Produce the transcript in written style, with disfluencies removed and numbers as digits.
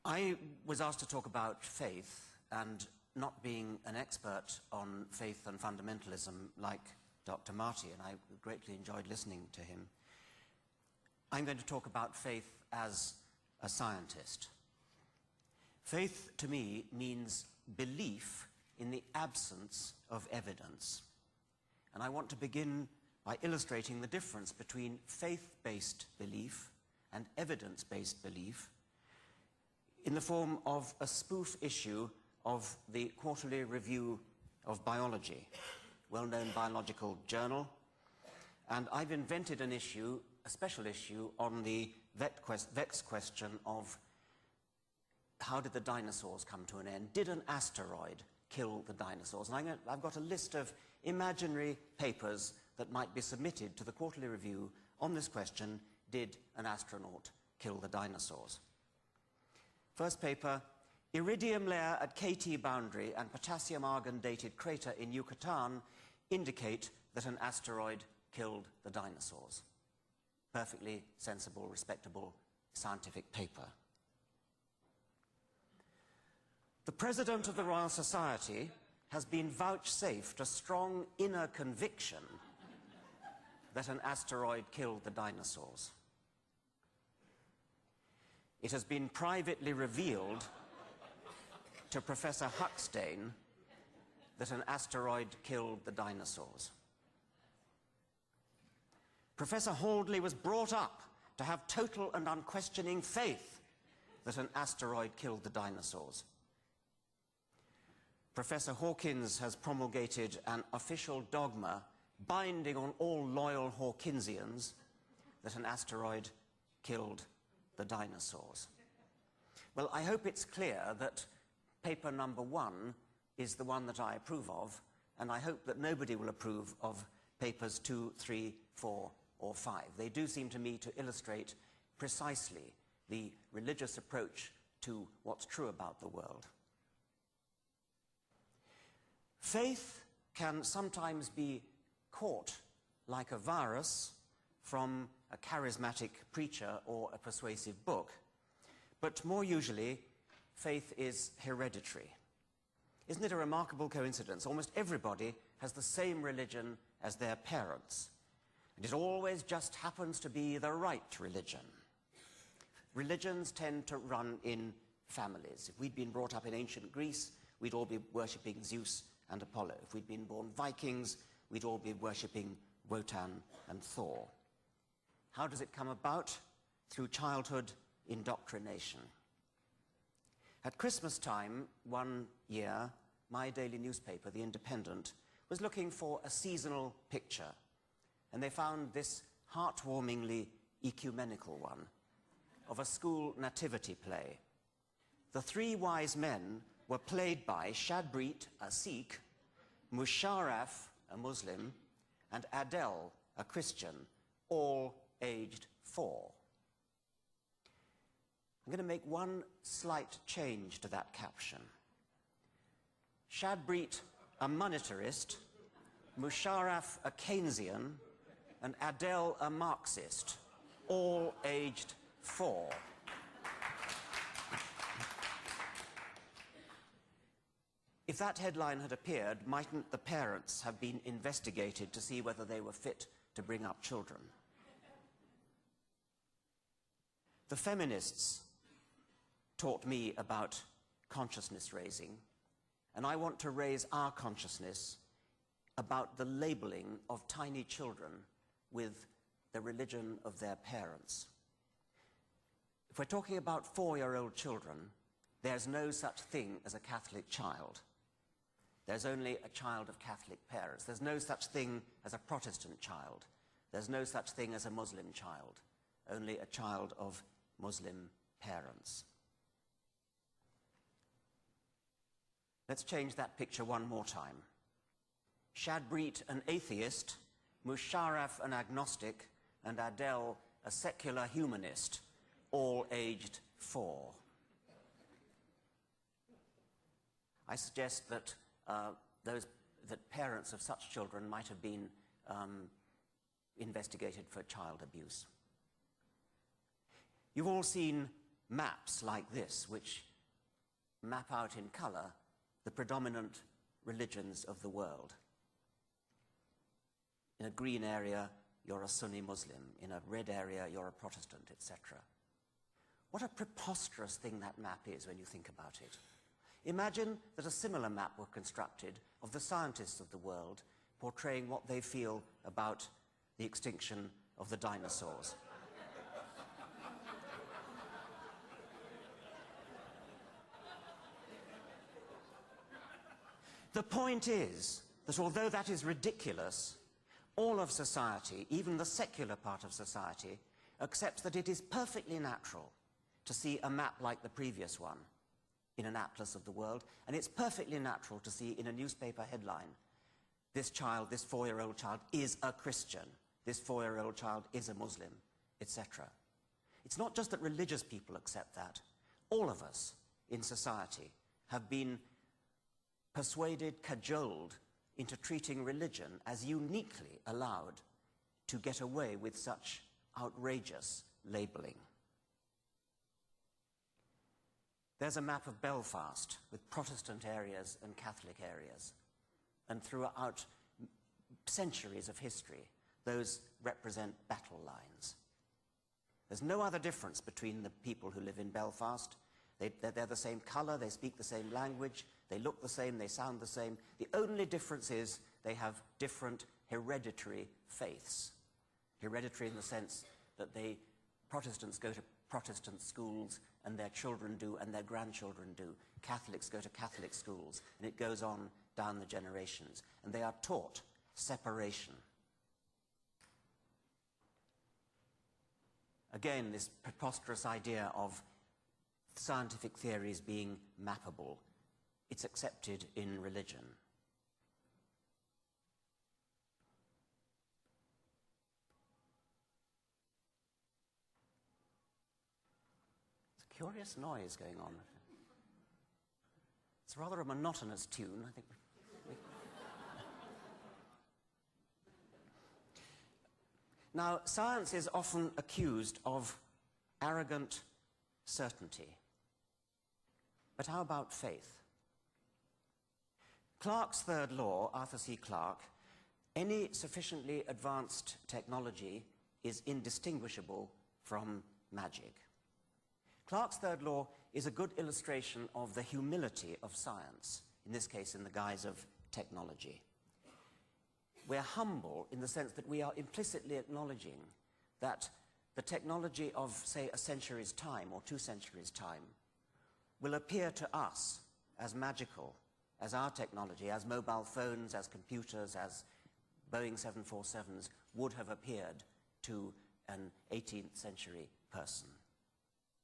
I was asked to talk about faith, and not being an expert on faith and fundamentalism like Dr. Marty, and I greatly enjoyed listening to him, I'm going to talk about faith as a scientist. Faith, to me, means belief in the absence of evidence. And I want to begin by illustrating the difference between faith-based belief and evidence-based belief in the form of a spoof issue of the Quarterly Review of Biology, well-known biological journal. And I've invented an issue, a special issue, on the vexed question of how did the dinosaurs come to an end? Did an asteroid kill the dinosaurs? And I've got a list of imaginary papers that might be submitted to the Quarterly Review on this question, did an astronaut kill the dinosaurs? First paper, iridium layer at KT boundary and potassium-argon dated crater in Yucatan indicate that an asteroid killed the dinosaurs. Perfectly sensible, respectable scientific paper. The President of the Royal Society has been vouchsafed a strong inner conviction that an asteroid killed the dinosaurs. It has been privately revealed to Professor Huxtane that an asteroid killed the dinosaurs. Professor Haldley was brought up to have total and unquestioning faith that an asteroid killed the dinosaurs. Professor Hawkins has promulgated an official dogma binding on all loyal Hawkinsians that an asteroid killed the dinosaurs. Well, I hope it's clear that paper number 1 is the one that I approve of, and I hope that nobody will approve of papers 2, 3, 4, or 5. They do seem to me to illustrate precisely the religious approach to what's true about the world. Faith can sometimes be caught like a virus from a charismatic preacher or a persuasive book, but more usually, faith is hereditary. Isn't it a remarkable coincidence? Almost everybody has the same religion as their parents, and it always just happens to be the right religion. Religions tend to run in families. If we'd been brought up in ancient Greece, we'd all be worshipping Zeus and Apollo. If we'd been born Vikings, we'd all be worshipping Wotan and Thor. How does it come about? Through childhood indoctrination. At Christmas time, one year, my daily newspaper, The Independent, was looking for a seasonal picture, and they found this heartwarmingly ecumenical one of a school nativity play. The 3 wise men were played by Shadbreet, a Sikh, Musharraf, a Muslim, and Adele, a Christian, all aged 4. I'm going to make one slight change to that caption. Shadbreet, a monetarist, Musharraf, a Keynesian, and Adele, a Marxist, all aged 4. If that headline had appeared, mightn't the parents have been investigated to see whether they were fit to bring up children? The feminists taught me about consciousness raising, and I want to raise our consciousness about the labeling of tiny children with the religion of their parents. If we're talking about 4-year-old children, there's no such thing as a Catholic child. There's only a child of Catholic parents. There's no such thing as a Protestant child. There's no such thing as a Muslim child. Only a child of Muslim parents. Let's change that picture one more time. Shadbreet, an atheist, Musharraf, an agnostic, and Adele, a secular humanist, all aged 4. I suggest that that parents of such children might have been investigated for child abuse. You've all seen maps like this, which map out in color the predominant religions of the world. In a green area, you're a Sunni Muslim. In a red area, you're a Protestant, etc. What a preposterous thing that map is when you think about it. Imagine that a similar map were constructed of the scientists of the world, portraying what they feel about the extinction of the dinosaurs. The point is that although that is ridiculous, all of society, even the secular part of society, accepts that it is perfectly natural to see a map like the previous one in an atlas of the world, and it's perfectly natural to see in a newspaper headline, this child, this 4-year-old child, is a Christian, this 4-year-old child is a Muslim, etc. It's not just that religious people accept that. All of us in society have been persuaded, cajoled into treating religion as uniquely allowed to get away with such outrageous labeling. There's a map of Belfast with Protestant areas and Catholic areas. And throughout centuries of history, those represent battle lines. There's no other difference between the people who live in Belfast. They're the same color, they speak the same language, they look the same, they sound the same. The only difference is they have different hereditary faiths. Hereditary in the sense that Protestants go to Protestant schools, and their children do, and their grandchildren do. Catholics go to Catholic schools, and it goes on down the generations. And they are taught separation. Again, this preposterous idea of scientific theories being mappable. It's accepted in religion. There's a curious noise going on. It's rather a monotonous tune, I think. Now, science is often accused of arrogant certainty. But how about faith? Clarke's third law, Arthur C. Clarke, any sufficiently advanced technology is indistinguishable from magic. Clarke's third law is a good illustration of the humility of science, in this case in the guise of technology. We're humble in the sense that we are implicitly acknowledging that the technology of, say, a century's time or 2 centuries' time will appear to us as magical as our technology, as mobile phones, as computers, as Boeing 747s would have appeared to an 18th century person.